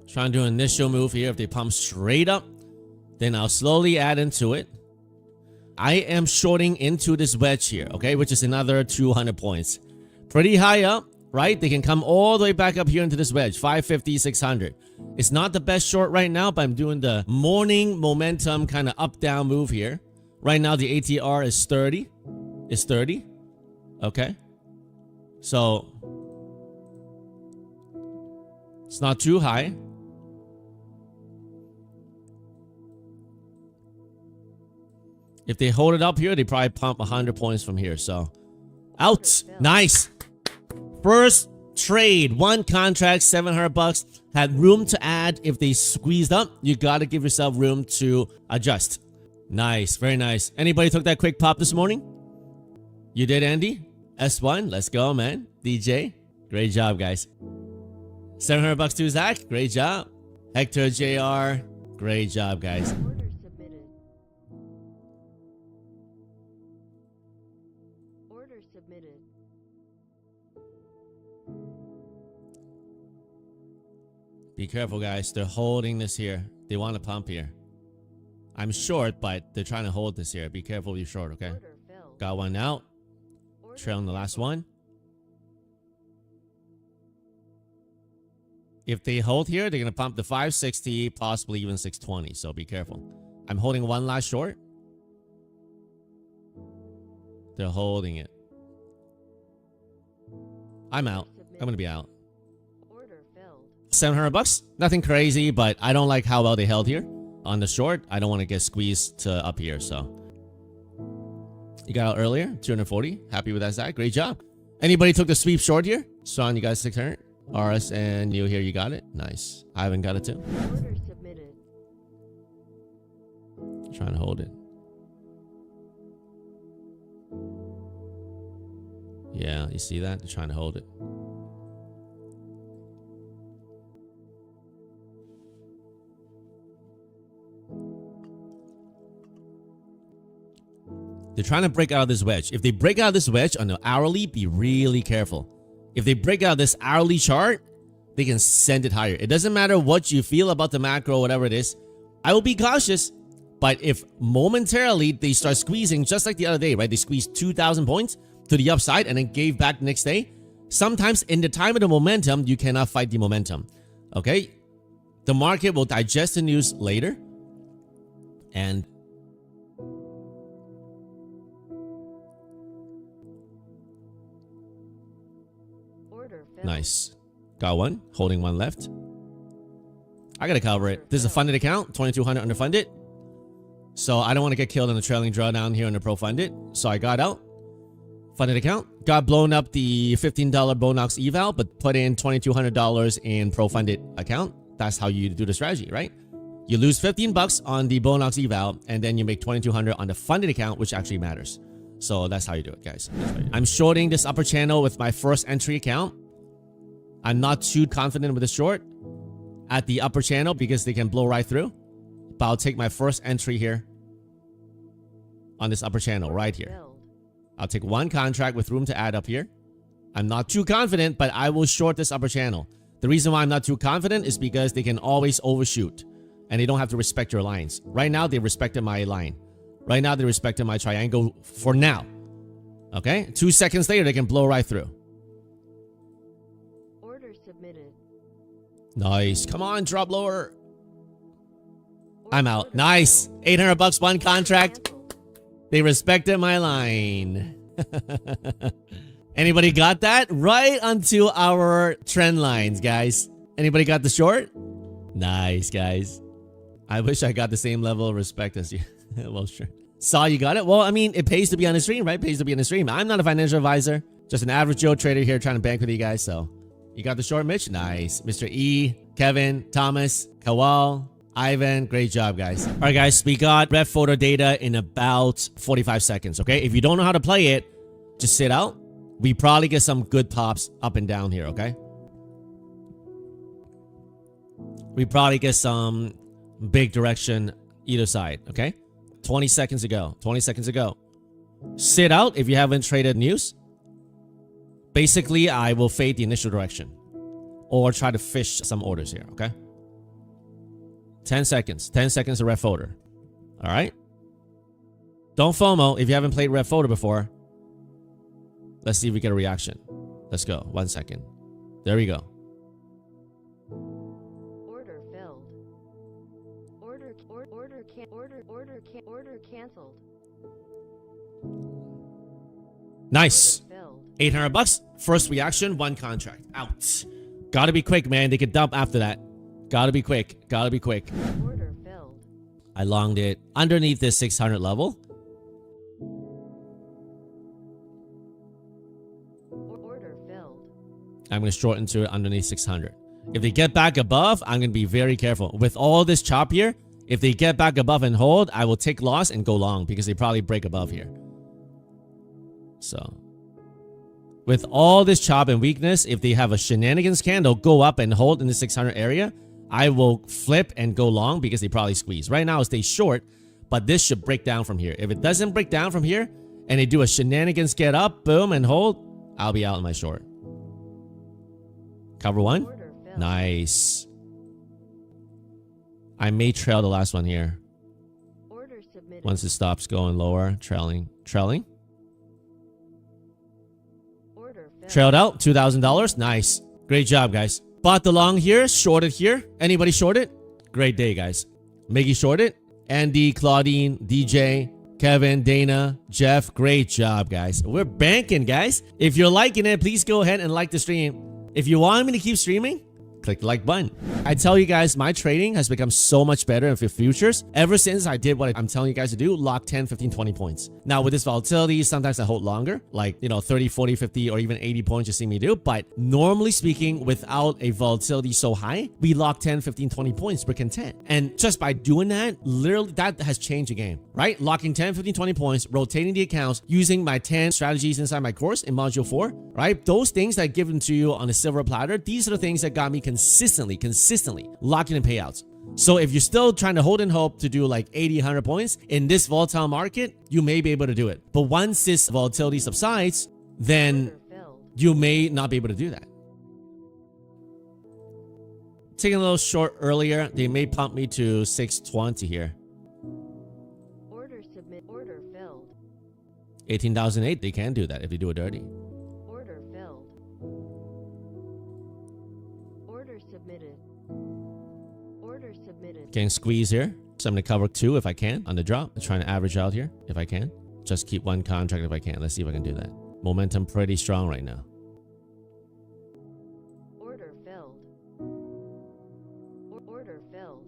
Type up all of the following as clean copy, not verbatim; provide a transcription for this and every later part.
Trying to do an initial move here. If they pump straight up, then I'll slowly add into it. I am shorting into this wedge here, okay, which is another 200 points. Pretty high up, right? They can come all the way back up here into this wedge, 550, 600. It's not the best short right now, but I'm doing the morning momentum kind of up-down move here. Right now, the ATR is 30. It's 30, okay? So, it's not too high. If they hold it up here, they probably pump 100 points from here. So, out. Nice. First trade, one contract, 700 bucks. Had room to add. If they squeezed up, you got to give yourself room to adjust. Nice. Very nice. Anybody took that quick pop this morning? You did, Andy? S1. Let's go, man. DJ. Great job, guys. 700 bucks to Zach. Great job. Hector JR. Great job, guys. Be careful, guys. They're holding this here. They want to pump here. I'm short, but they're trying to hold this here. Be careful if you're short, okay? Got one out. Trailing the last one. If they hold here, they're going to pump the 560, possibly even 620. So be careful. I'm holding one last short. They're holding it. I'm out. I'm going to be out. 700 bucks. Nothing crazy, but I don't like how well they held here on the short. I don't want to get squeezed to up here, so. You got out earlier, 240. Happy with that, Zach. Great job. Anybody took the sweep short here? Sean, you got 600. RS and you here, you got it. Nice. I haven't got it too. Order submitted. Trying to hold it. Yeah, you see that? They're trying to hold it. They're trying to break out of this wedge. If they break out of this wedge on the hourly, be really careful. If they break out this hourly chart, they can send it higher. It doesn't matter what you feel about the macro, whatever it is. I will be cautious. But if momentarily they start squeezing, just like the other day, right? They squeezed 2,000 points to the upside and then gave back the next day. Sometimes in the time of the momentum, you cannot fight the momentum. Okay? The market will digest the news later. And nice. Got one. Holding one left. I gotta cover it. This is a funded account. 2,200 underfunded. So I don't want to get killed in the trailing drawdown here in the pro funded. So I got out. Funded account. Got blown up the $15 Bonox eval, but put in $2,200 in pro funded account. That's how you do the strategy, right? You lose 15 bucks on the Bonox eval, and then you make 2,200 on the funded account, which actually matters. So that's how you do it, guys. I'm shorting this upper channel with my first entry account. I'm not too confident with the short at the upper channel because they can blow right through. But I'll take my first entry here on this upper channel right here. I'll take one contract with room to add up here. I'm not too confident, but I will short this upper channel. The reason why I'm not too confident is because they can always overshoot and they don't have to respect your lines. Right now, they respected my line. Right now, they respected my triangle for now. Okay? 2 seconds later, they can blow right through. Submitted. Nice. Come on, drop lower. I'm out. Nice. 800 bucks, one contract. They respected my line. Anybody got that? Right onto our trend lines, guys. Anybody got the short? Nice, guys. I wish I got the same level of respect as you. Well, sure. Saw you got it. Well, I mean, it pays to be on the stream, right? It pays to be on the stream. I'm not a financial advisor. Just an average Joe trader here trying to bank with you guys, so. You got the short, Mitch? Nice. Mr. E, Kevin, Thomas, Kawal, Ivan. Great job, guys. All right, guys. We got red photo data in about 45 seconds, okay? If you don't know how to play it, just sit out. We probably get some good pops up and down here, okay? We probably get some big direction either side, okay? 20 seconds ago. 20 seconds ago. Sit out if you haven't traded news. Basically, I will fade the initial direction or try to fish some orders here, okay? 10 seconds. 10 seconds of red folder. All right. Don't FOMO if you haven't played red folder before. Let's see if we get a reaction. Let's go. 1 second. There we go. Order filled. Order canceled. Nice. Order filled. 800 bucks. First reaction, 1 contract. Out. Gotta be quick, man. They could dump after that. Gotta be quick. Gotta be quick. Order filled. I longed it underneath this 600 level. Order filled. I'm going to short into it underneath 600. If they get back above, I'm going to be very careful. With all this chop here, if they get back above and hold, I will take loss and go long because they probably break above here. So, with all this chop and weakness, if they have a shenanigans candle go up and hold in the 600 area, I will flip and go long because they probably squeeze. Right now, it stays short, but this should break down from here. If it doesn't break down from here and they do a shenanigans get up, boom, and hold, I'll be out in my short. Cover 1. Order filled. Nice. I may trail the last one here. Order submitted. Once it stops going lower, trailing. Trailing. Order filled. Trailed out, $2,000. Nice. Great job, guys. Bought the long here, shorted here. Anybody shorted? Great day, guys. Miggy shorted. Andy, Claudine, DJ, Kevin, Dana, Jeff. Great job, guys. We're banking, guys. If you're liking it, please go ahead and like the stream. If you want me to keep streaming, click the like button. I tell you guys, my trading has become so much better in futures ever since I did what I'm telling you guys to do, lock 10, 15, 20 points. Now with this volatility, sometimes I hold longer, like, 30, 40, 50, or even 80 points you see me do. But normally speaking, without a volatility so high, we lock 10, 15, 20 points, we're content. And just by doing that, literally that has changed the game, right? Locking 10, 15, 20 points, rotating the accounts, using my 10 strategies inside my course in module 4, right? Those things that I give them to you on a silver platter, these are the things that got me consistently locking in payouts. So if you're still trying to hold and hope to do like 80, 100 points in this volatile market, you may be able to do it. But once this volatility subsides, then Order filled. you may not be able to do that. Taking a little short earlier, they may pump me to 620 here. Order submit. Order filled. 18,008, they can do that if they do it dirty. Order filled. Order submitted. Order submitted. Getting squeeze here. So I'm going to cover 2 if I can on the drop. I'm trying to average out here if I can. Just keep 1 contract if I can. Let's see if I can do that. Momentum pretty strong right now. Order filled. Order filled.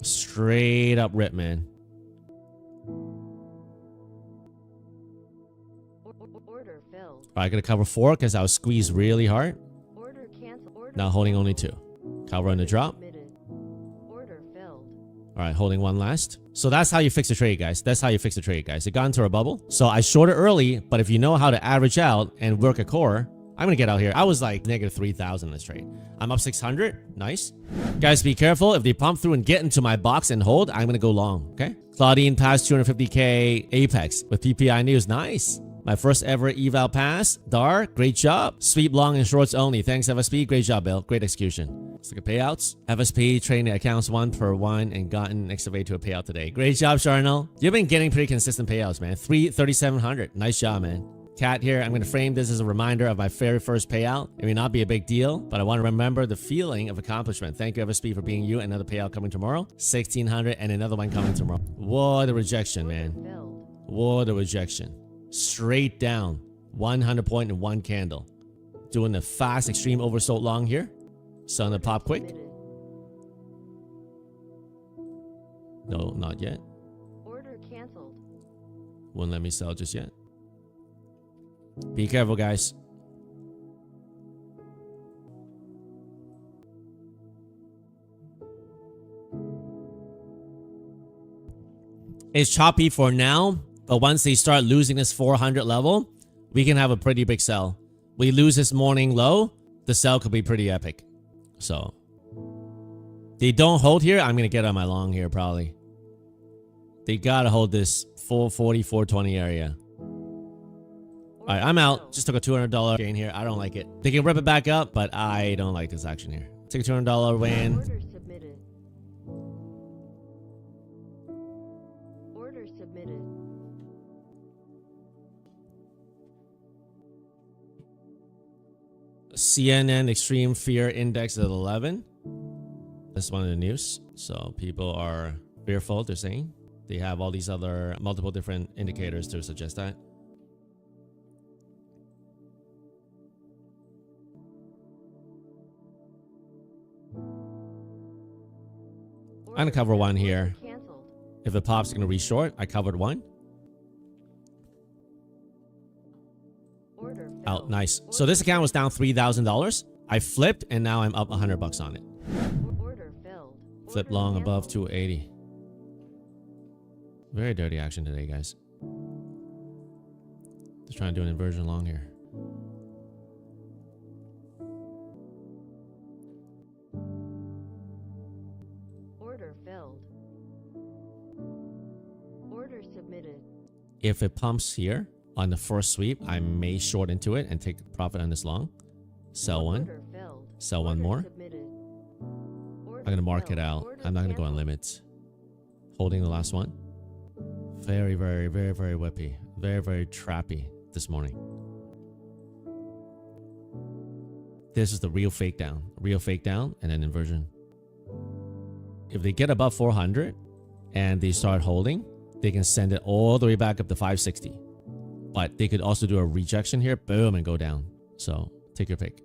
Straight up rip, man. Order filled. All right, I got to cover 4 because I was squeezed really hard. Order cancel. Order Now holding only 2. Cover on the drop. submitted. Order filled. All right, holding 1 last. So that's how you fix the trade, guys. That's how you fix the trade, guys. It got into a bubble. So I shorted early, but if you know how to average out and work a core, I'm going to get out here. I was like negative 3,000 in this trade. I'm up 600. Nice. Guys, be careful. If they pump through and get into my box and hold, I'm going to go long, okay? Claudine passed 250K Apex with PPI news. Nice. My first ever eval pass. Dar, great job. Sweep long and shorts only. Thanks, FSP. Great job, Bill. Great execution. Let's look at payouts. FSP trading accounts 1 per 1 and gotten excavate to a payout today. Great job, Charnel. You've been getting pretty consistent payouts, man. 3,700. Nice job, man. Cat here. I'm going to frame this as a reminder of my very first payout. It may not be a big deal, but I want to remember the feeling of accomplishment. Thank you, FSP, for being you. Another payout coming tomorrow. 1,600 and another one coming tomorrow. What a rejection, man. Filled. What a rejection. Straight down. 100 point in 1 candle. Doing the fast extreme oversold long here. Selling the pop quick. Submitted. No, not yet. Order canceled. Won't let me sell just yet. Be careful, guys. It's choppy for now, but once they start losing this 400 level, we can have a pretty big sell. We lose this morning low, the sell could be pretty epic. So, they don't hold here, I'm going to get on my long here probably. They got to hold this 440, 420 area. All right, I'm out. Just took a $200 gain here. I don't like it. They can rip it back up, but I don't like this action here. Take a $200 win. Order submitted. CNN Extreme Fear Index at 11. That's one of the news. So people are fearful, they're saying. They have all these other multiple different indicators to suggest that. I'm gonna cover one here. Cancelled. If it pops, it's gonna reshort. I covered one. Order Out, filled. nice. So this account was down $3,000. I flipped and now I'm up $100 on it. Order filled. Flip Order long above cancelled. 280. Very dirty action today, guys. Just trying to do an inversion long here. Order filled. Order submitted. If it pumps here on the first sweep, I may short into it and take profit on this long. Sell one. Order filled. Sell one Order more. submitted. I'm gonna mark it out. I'm not gonna go on limits. Holding the last one. Very, very, very, very whippy. Very, very trappy this morning. This is the real fake down. Real fake down and then inversion. If they get above 400 and they start holding, they can send it all the way back up to 560. But they could also do a rejection here, boom, and go down. So take your pick.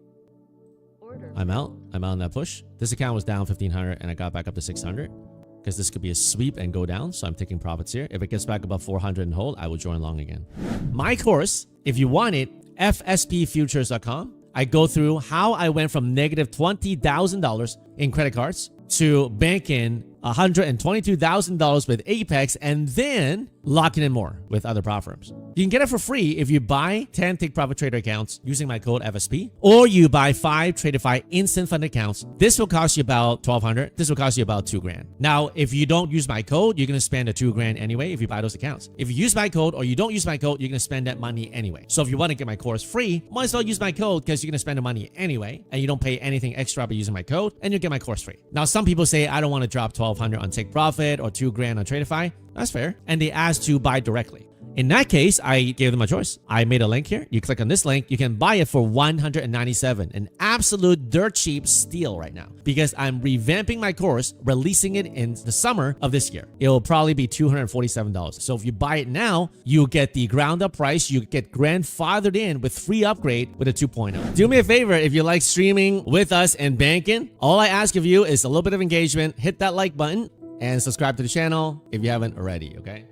Order I'm out. I'm out on that push. This account was down 1500 and I got back up to 600 because this could be a sweep and go down. So I'm taking profits here. If it gets back above 400 and hold, I will join long again. My course, if you want it, fspfutures.com. I go through how I went from negative $20,000 in credit cards to banking $122,000 with Apex and then locking in more with other prop firms. You can get it for free if you buy 10 Take Profit Trader accounts using my code FSP, or you buy 5 Tradeify instant fund accounts. This will cost you about $1,200. This will cost you about $2,000. Now, if you don't use my code, you're going to spend the $2,000 anyway if you buy those accounts. If you use my code or you don't use my code, you're going to spend that money anyway. So if you want to get my course free, might as well use my code because you're going to spend the money anyway and you don't pay anything extra by using my code and you get my course free. Now, some people say, I don't want to drop $1,200 on Take Profit or $2,000 on Tradeify. That's fair. And they ask to buy directly. In that case, I gave them a choice. I made a link here. You click on this link, you can buy it for $197. An absolute dirt cheap steal right now because I'm revamping my course, releasing it in the summer of this year. It will probably be $247. So if you buy it now, you get the ground up price. You get grandfathered in with free upgrade with a 2.0. Do me a favor if you like streaming with us and banking. All I ask of you is a little bit of engagement. Hit that like button and subscribe to the channel if you haven't already, okay?